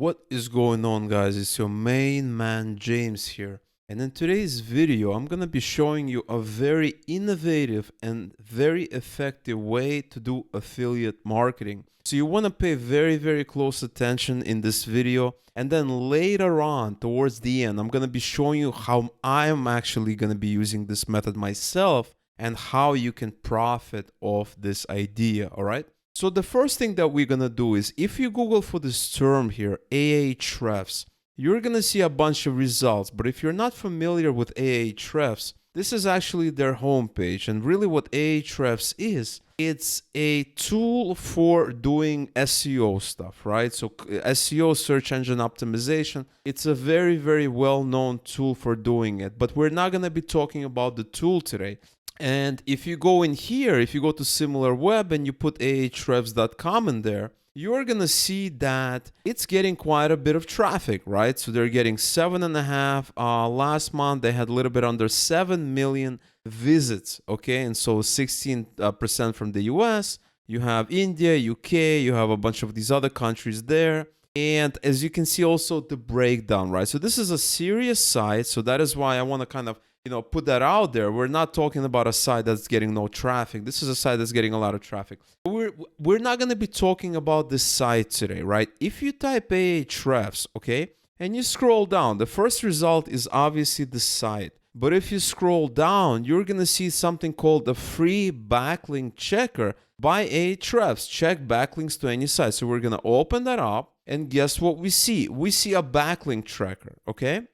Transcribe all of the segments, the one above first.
What is going on, guys? It's your main man James here, and in today's video I'm gonna be showing you a very innovative and very effective way to do affiliate marketing. So you want to pay very close attention in this video, and then later on towards the end I'm gonna be showing you how I'm actually gonna be using this method myself and how you can profit off this idea. All right, so the first thing that we're gonna do is, if you Google for this term here, Ahrefs, you're gonna see a bunch of results. But if you're not familiar with Ahrefs, this is actually their homepage. And really what Ahrefs is, it's a tool for doing SEO stuff, right? So SEO, search engine optimization, it's a very well-known tool for doing it. But we're not gonna be talking about the tool today. And if you go in here, if you go to SimilarWeb and you put ahrefs.com in there, you're gonna see that it's getting quite a bit of traffic, right? So they're getting 7.5. Last month they had a little bit under 7 million visits, okay? And so 16% from the US. You have India, UK, you have a bunch of these other countries there. And as you can see also the breakdown, right? So this is a serious site, so that is why I want to kind of put that out there. We're not talking about a site that's getting no traffic. This is a site that's getting a lot of traffic. We're not going to be talking about this site today, right? If you type Ahrefs, okay, and you scroll down, the first result is obviously the site. But if you scroll down, you're going to see something called the free backlink checker by Ahrefs. Check backlinks to any site. So we're going to open that up, and guess what we see? We see a backlink tracker, okay?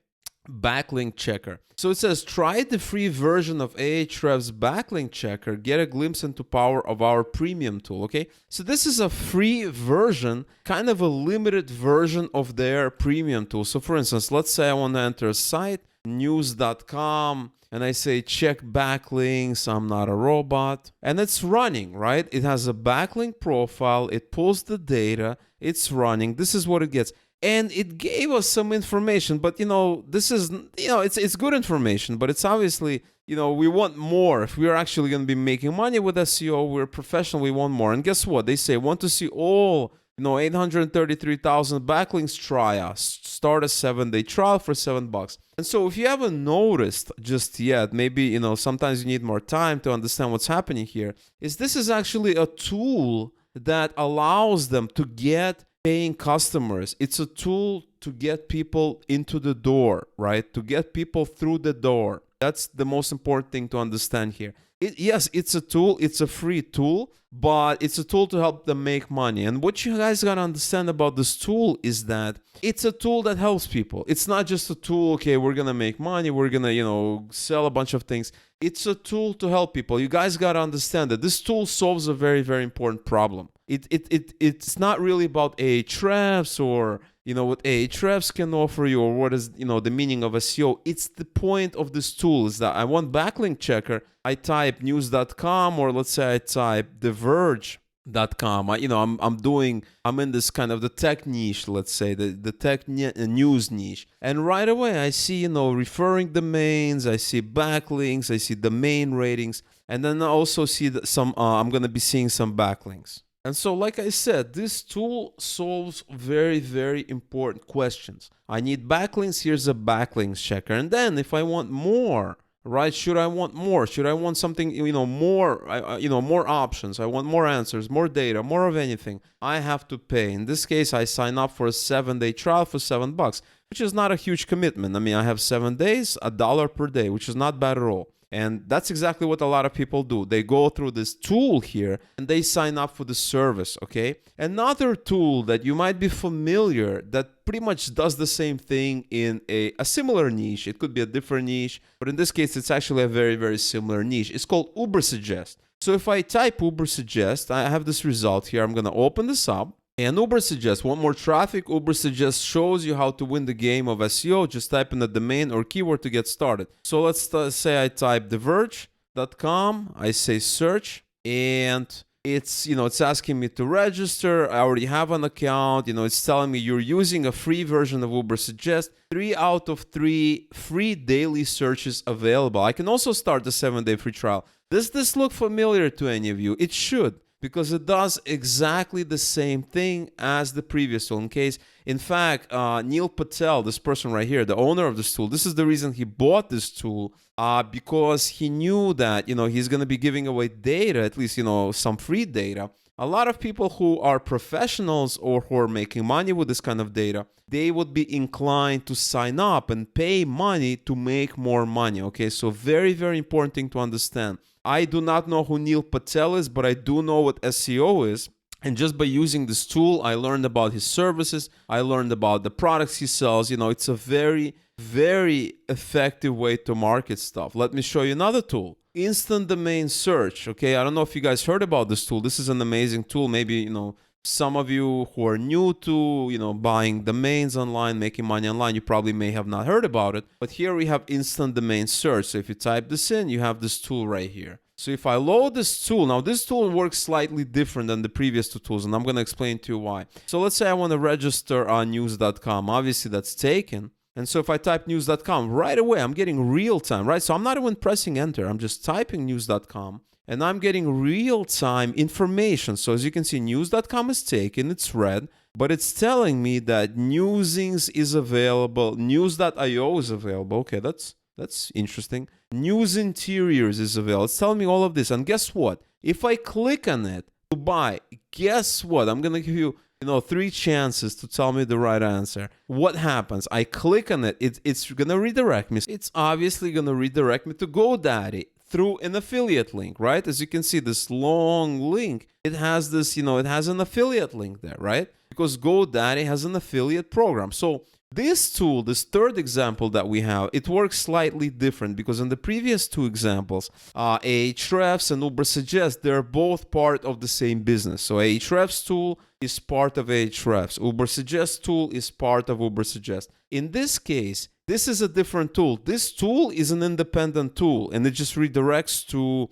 Backlink checker. So it says, try the free version of Ahrefs backlink checker, get a glimpse into power of our premium tool. Okay, so this is a free version, kind of a limited version of their premium tool. So for instance, let's say I want to enter a site, news.com, and I say check backlinks, I'm not a robot, and it's running, right? It has a backlink profile, it pulls the data, it's running. This is what it gets. And it gave us some information, but this is, it's good information, but it's obviously, we want more. If we're actually going to be making money with SEO, we're professional, we want more. And guess what? They say, want to see all, 833,000 backlinks, try us. Start a 7-day trial for $7. And so if you haven't noticed just yet, maybe, sometimes you need more time to understand what's happening here, is this is actually a tool that allows them to get paying customers. It's a tool to get people into the door, right? To get people through the door. That's the most important thing to understand here. Yes, it's a tool. It's a free tool, but it's a tool to help them make money. And what you guys got to understand about this tool is that it's a tool that helps people. It's not just a tool, okay, we're going to make money, we're going to, sell a bunch of things. It's a tool to help people. You guys got to understand that this tool solves a very important problem. It's not really about Ahrefs or what Ahrefs can offer you, or what is the meaning of SEO. It's the point of this tool is that I want backlink checker. I type news.com, or let's say I type theverge.com. I'm in this kind of the tech niche, let's say the tech news niche, and right away I see referring domains, I see backlinks, I see domain ratings, and then I also see some I'm going to be seeing some backlinks. And so, like I said, this tool solves very important questions. I need backlinks, here's a backlinks checker. And then if I want more, right, should I want more? Should I want something, more, more options? I want more answers, more data, more of anything. I have to pay. In this case, I sign up for a 7-day trial for $7, which is not a huge commitment. I mean, I have 7 days, $1 per day, which is not bad at all. And that's exactly what a lot of people do. They go through this tool here and they sign up for the service, okay? Another tool that you might be familiar that pretty much does the same thing in a similar niche. It could be a different niche, but in this case, it's actually a very similar niche. It's called Ubersuggest. So if I type Ubersuggest, I have this result here. I'm going to open this up. And Ubersuggest, want more traffic? Ubersuggest shows you how to win the game of SEO. Just type in the domain or keyword to get started. So let's say I type theverge.com. I say search, and it's asking me to register. I already have an account. It's telling me you're using a free version of Ubersuggest. 3 out of 3 free daily searches available. I can also start the 7-day free trial. Does this look familiar to any of you? It should. because it does exactly the same thing as the previous tool. In fact, Neil Patel, this person right here, the owner of this tool, this is the reason he bought this tool, because he knew that, he's going to be giving away data, at least, some free data. A lot of people who are professionals or who are making money with this kind of data, they would be inclined to sign up and pay money to make more money. Okay, so very, very important thing to understand. I do not know who Neil Patel is, but I do know what SEO is. And just by using this tool, I learned about his services. I learned about the products he sells. It's a very, very effective way to market stuff. Let me show you another tool. Instant domain search. Okay, I don't know if you guys heard about this tool. This is an amazing tool. Maybe, some of you who are new to, buying domains online, making money online, you probably may have not heard about it. But here we have instant domain search. So if you type this in, you have this tool right here. So if I load this tool, now this tool works slightly different than the previous two tools, and I'm going to explain to you why. So let's say I want to register on news.com. Obviously, that's taken. And so if I type news.com, right away, I'm getting real time, right? So I'm not even pressing enter. I'm just typing news.com, and I'm getting real-time information. So as you can see, news.com is taken. It's red, but it's telling me that Newsings is available. News.io is available. Okay, that's interesting. News Interiors is available. It's telling me all of this. And guess what? If I click on it to buy, guess what? I'm going to give you, 3 chances to tell me the right answer. What happens? I click on it. It's going to redirect me. It's obviously going to redirect me to GoDaddy through an affiliate link, right? As you can see, this long link, it has this, it has an affiliate link there, right? Because GoDaddy has an affiliate program. So this tool, this third example that we have, it works slightly different because in the previous 2 examples, Ahrefs and Ubersuggest, they're both part of the same business. So Ahrefs tool is part of Ahrefs. Ubersuggest tool is part of Ubersuggest. In this case, this is a different tool. This tool is an independent tool, and it just redirects to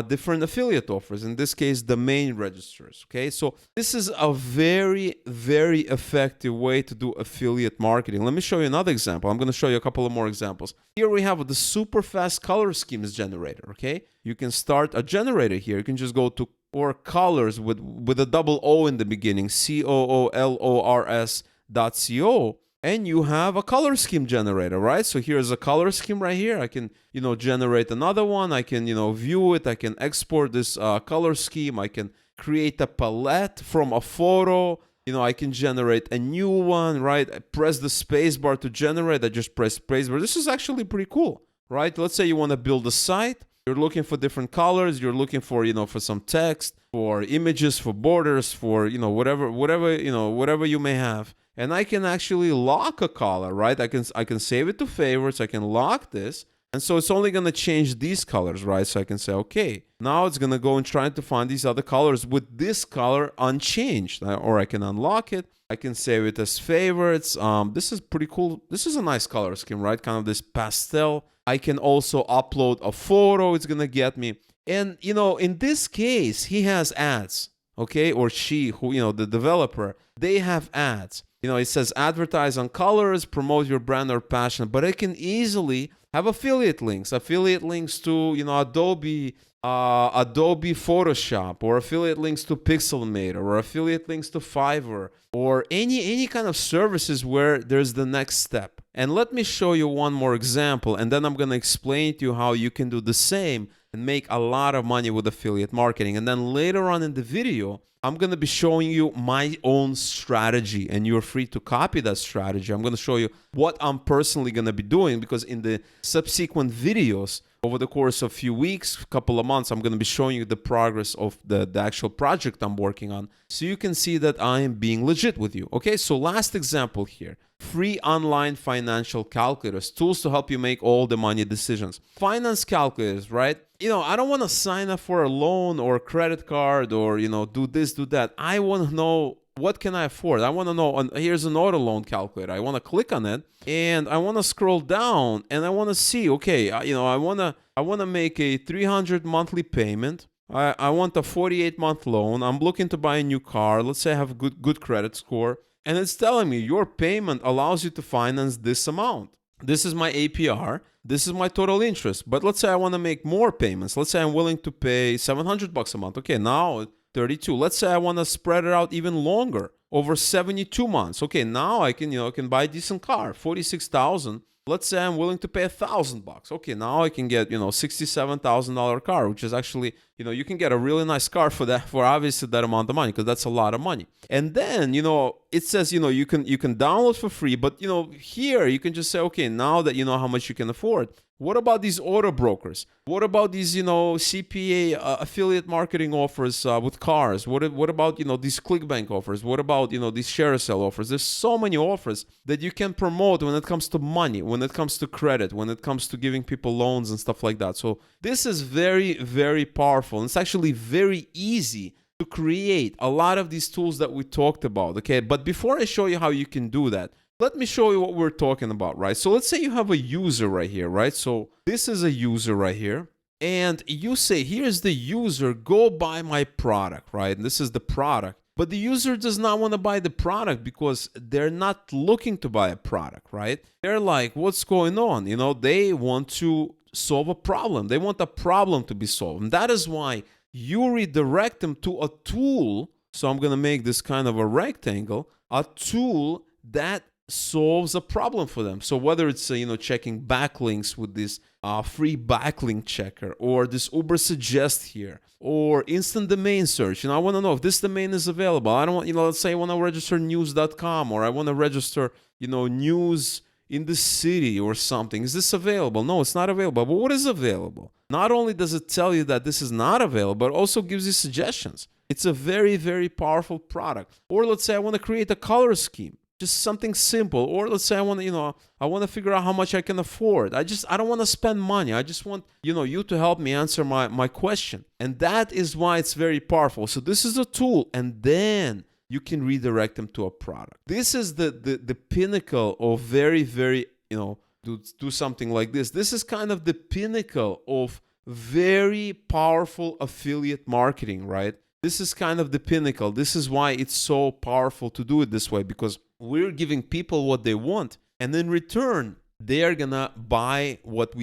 different affiliate offers, in this case, domain registers. Okay, so this is a very, very effective way to do affiliate marketing. Let me show you another example. I'm going to show you a couple of more examples. Here we have the super fast color schemes generator. Okay, you can start a generator here. You can just go to or colors with a double O in the beginning, COOLORS.co. And you have a color scheme generator, right? So here's a color scheme right here. I can, generate another one. I can, view it. I can export this color scheme. I can create a palette from a photo. I can generate a new one, right? I press the space bar to generate. I just press space bar. This is actually pretty cool, right? Let's say you want to build a site. You're looking for different colors. You're looking for, for some text, for images, for borders, for, whatever you may have. And I can actually lock a color, right? I can save it to favorites. I can lock this. And so it's only going to change these colors, right? So I can say, okay, now it's going to go and try to find these other colors with this color unchanged. Or I can unlock it. I can save it as favorites. This is pretty cool. This is a nice color scheme, right? Kind of this pastel. I can also upload a photo. It's going to get me. And, in this case, he has ads, okay? Or she, who, the developer, they have ads. It says advertise on colors, promote your brand or passion, but I can easily have affiliate links to, Adobe Photoshop, or affiliate links to Pixelmator, or affiliate links to Fiverr, or any kind of services where there's the next step. And let me show you one more example, and then I'm going to explain to you how you can do the same and make a lot of money with affiliate marketing. And then later on in the video, I'm going to be showing you my own strategy, and you're free to copy that strategy. I'm going to show you what I'm personally going to be doing, because in the subsequent videos, over the course of a few weeks, a couple of months, I'm going to be showing you the progress of the actual project I'm working on, so you can see that I am being legit with you. Okay, so last example here. Free online financial calculators, tools to help you make all the money decisions. Finance calculators, right? I don't want to sign up for a loan or a credit card or, do this, do that. I want to know, what can I afford? I want to know, here's an auto loan calculator. I want to click on it, and I want to scroll down, and I want to see, okay, I want to make a 300 monthly payment. I want a 48-month loan. I'm looking to buy a new car. Let's say I have a good credit score. And it's telling me your payment allows you to finance this amount. This is my APR. This is my total interest. But let's say I want to make more payments. Let's say I'm willing to pay $700 a month. Okay, now 32. Let's say I want to spread it out even longer. over 72 months. Okay, now I can, I can buy a decent car, 46,000. Let's say I'm willing to pay $1,000. Okay, now I can get, $67,000 car, which is actually, you can get a really nice car for that, for obviously that amount of money, because that's a lot of money. And then, it says, you can download for free, but here you can just say, okay, now that you know how much you can afford, what about these auto brokers? What about these, CPA affiliate marketing offers with cars? What about, these ClickBank offers? What about, these share sale offers? There's so many offers that you can promote when it comes to money, when it comes to credit, when it comes to giving people loans and stuff like that. So this is very, very powerful. And it's actually very easy to create a lot of these tools that we talked about, okay? But before I show you how you can do that, let me show you what we're talking about, right? So let's say you have a user right here, right? So this is a user right here. And you say, here's the user, go buy my product, right? And this is the product. But the user does not want to buy the product because they're not looking to buy a product, right? They're like, what's going on? They want to solve a problem. They want a problem to be solved. And that is why you redirect them to a tool. So I'm going to make this kind of a rectangle, a tool that solves a problem for them. So whether it's checking backlinks with this free backlink checker, or this Uber suggest here, or instant domain search. I want to know if this domain is available. I don't want, let's say I want to register news.com, or I want to register news in the city or something. Is this available? No, it's not available. But what is available? Not only does it tell you that this is not available, but also gives you suggestions. It's a very, very powerful product. Or let's say I want to create a color scheme. Just something simple. Or let's say I want to, I want to figure out how much I can afford. I don't want to spend money. I just want, you to help me answer my question. And that is why it's very powerful. So this is a tool, and then you can redirect them to a product. This is the pinnacle of very, very, do something like this. This is kind of the pinnacle of very powerful affiliate marketing, right? This is kind of the pinnacle. This is why it's so powerful to do it this way, because we're giving people what they want, and in return, they're gonna buy what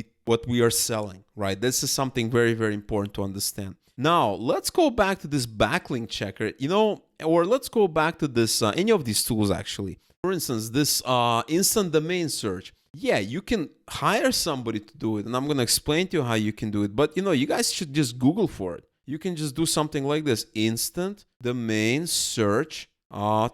we are selling, right? This is something very, very important to understand. Now, let's go back to this backlink checker, or let's go back to this, any of these tools actually. For instance, this instant domain search. Yeah, you can hire somebody to do it, and I'm gonna explain to you how you can do it, but you guys should just Google for it. You can just do something like this, instant domain search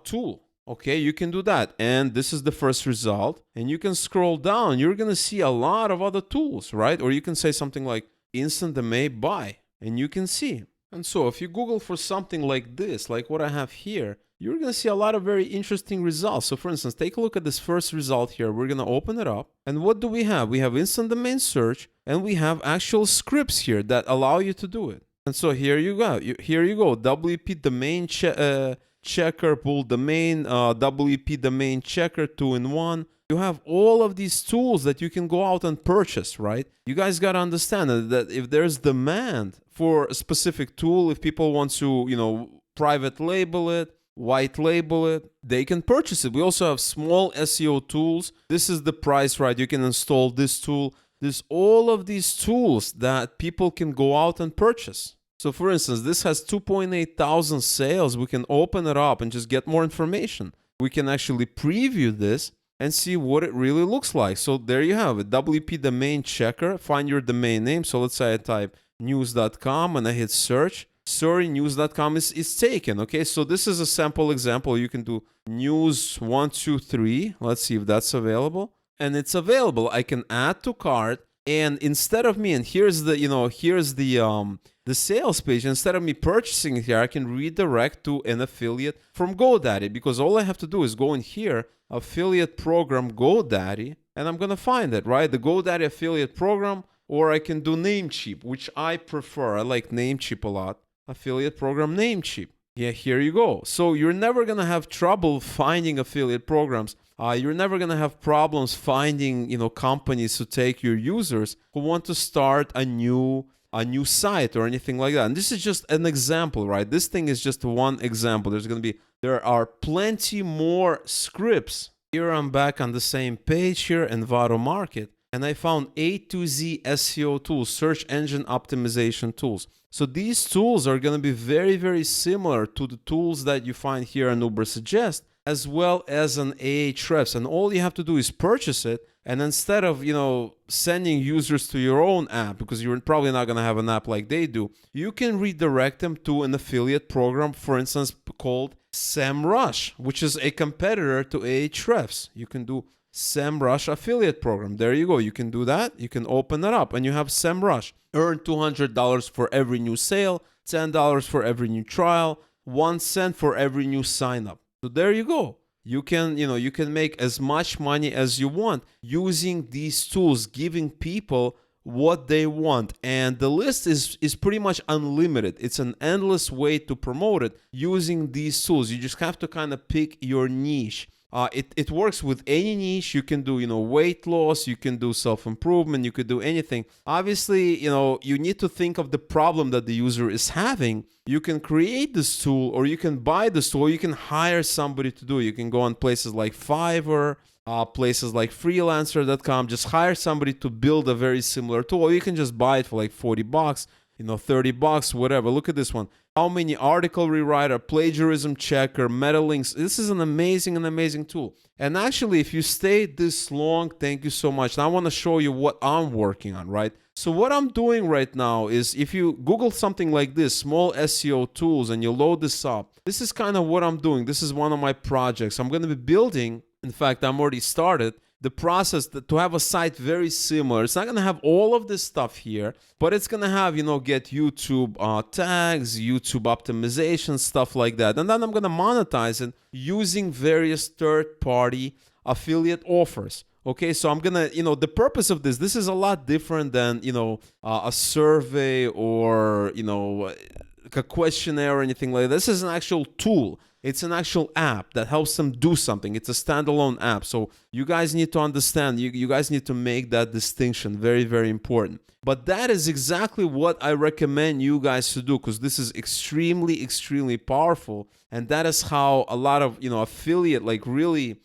tool. Okay, you can do that. And this is the first result. And you can scroll down. You're going to see a lot of other tools, right? Or you can say something like instant domain buy, and you can see. And so if you Google for something like this, like what I have here, you're going to see a lot of very interesting results. So for instance, take a look at this first result here. We're going to open it up. And what do we have? We have instant domain search, and we have actual scripts here that allow you to do it. And so here you go. Here you go. WP domain checker, pull domain, WP domain checker, 2-in-1. You have all of these tools that you can go out and purchase, right? You guys got to understand that if there's demand for a specific tool, if people want to, private label it, white label it, they can purchase it. We also have small SEO tools. This is the price, right? You can install this tool. There's all of these tools that people can go out and purchase. So for instance, this has 2.8 thousand sales. We can open it up and just get more information. We can actually preview this and see what it really looks like. So there you have it, WP domain checker, find your domain name. So let's say I type news.com and I hit search. Sorry, news.com is taken. Okay, so this is a sample example. You can do news123. Let's see if that's available. And it's available. I can add to cart, and instead of me, and here's the the sales page, instead of me purchasing it here, I can redirect to an affiliate from GoDaddy, because all I have to do is go in here, affiliate program GoDaddy, and I'm gonna find it, right? The GoDaddy affiliate program, or I can do Namecheap, which I prefer. I like Namecheap a lot. Affiliate program Namecheap. Yeah, here you go. So you're never gonna have trouble finding affiliate programs. You're never gonna have problems finding, companies to take your users who want to start a new site or anything like that. And this is just an example, right? This thing is just one example. There are plenty more scripts. Here I'm back on the same page here, Envato Market. and I found A to Z SEO tools, search engine optimization tools. So these tools are going to be very, very similar to the tools that you find here on Ubersuggest, as well as an Ahrefs. And all you have to do is purchase it. And instead of, sending users to your own app, because you're probably not going to have an app like they do, you can redirect them to an affiliate program, for instance, called SEMrush, which is a competitor to Ahrefs. You can do SEMrush affiliate program. There you go. You can do that. You can open it up and you have SEMrush. Earn $200 for every new sale, $10 for every new trial, 1 cent for every new sign up. So there you go. You can make as much money as you want using these tools, giving people what they want. And the list is pretty much unlimited. It's an endless way to promote it using these tools. You just have to kind of pick your niche. It works with any niche. You can do, weight loss, you can do self-improvement, you could do anything. Obviously, you need to think of the problem that the user is having. You can create this tool, or you can buy this tool, or you can hire somebody to do it. You can go on places like Fiverr, places like freelancer.com, just hire somebody to build a very similar tool, or you can just buy it for like $40, $30, whatever. Look at this one. How many article rewriter, plagiarism checker, meta links. This is an amazing tool. And actually, if you stayed this long, thank you so much. Now I want to show you what I'm working on, right? So what I'm doing right now is, if you Google something like this, small SEO tools, and you load this up, this is kind of what I'm doing. This is one of my projects. I'm going to be building, in fact, I'm already started, the process to have a site very similar. It's not going to have all of this stuff here, but it's going to have, get YouTube tags, YouTube optimization, stuff like that. And then I'm going to monetize it using various third-party affiliate offers. Okay, so I'm going to, the purpose of this is a lot different than, a survey or, a questionnaire or anything like that. This is an actual tool. It's an actual app that helps them do something. It's a standalone app. So you guys need to understand, you guys need to make that distinction. Very, very important. But that is exactly what I recommend you guys to do, because this is extremely, extremely powerful. And that is how a lot of, affiliate, like really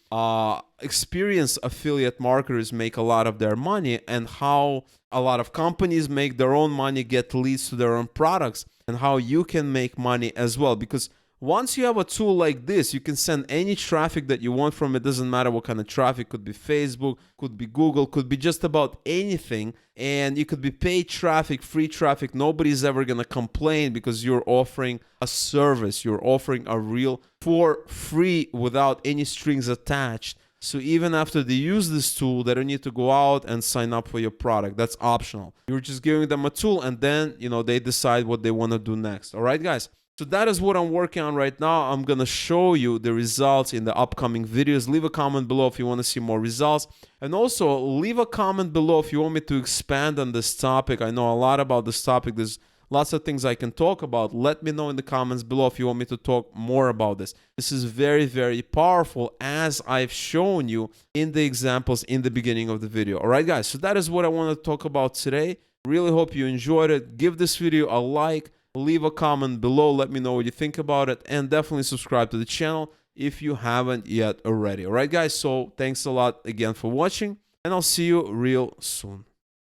experienced affiliate marketers make a lot of their money, and how a lot of companies make their own money, get leads to their own products, and how you can make money as well. Because once you have a tool like this, you can send any traffic that you want from it. Doesn't matter what kind of traffic. Could be Facebook, could be Google, could be just about anything. And you could be paid traffic, free traffic. Nobody's ever going to complain, because you're offering a service. You're offering a real for free without any strings attached. So even after they use this tool, they don't need to go out and sign up for your product. That's optional. You're just giving them a tool, and then, they decide what they want to do next. All right, guys? So that is what I'm working on right now. I'm going to show you the results in the upcoming videos. Leave a comment below if you want to see more results. And also leave a comment below if you want me to expand on this topic. I know a lot about this topic. There's lots of things I can talk about. Let me know in the comments below if you want me to talk more about this. This is very, very powerful, as I've shown you in the examples in the beginning of the video. All right, guys. So that is what I want to talk about today. Really hope you enjoyed it. Give this video a like. Leave a comment below, let me know what you think about it, and definitely subscribe to the channel if you haven't yet already. All right, guys, so thanks a lot again for watching, and I'll see you real soon.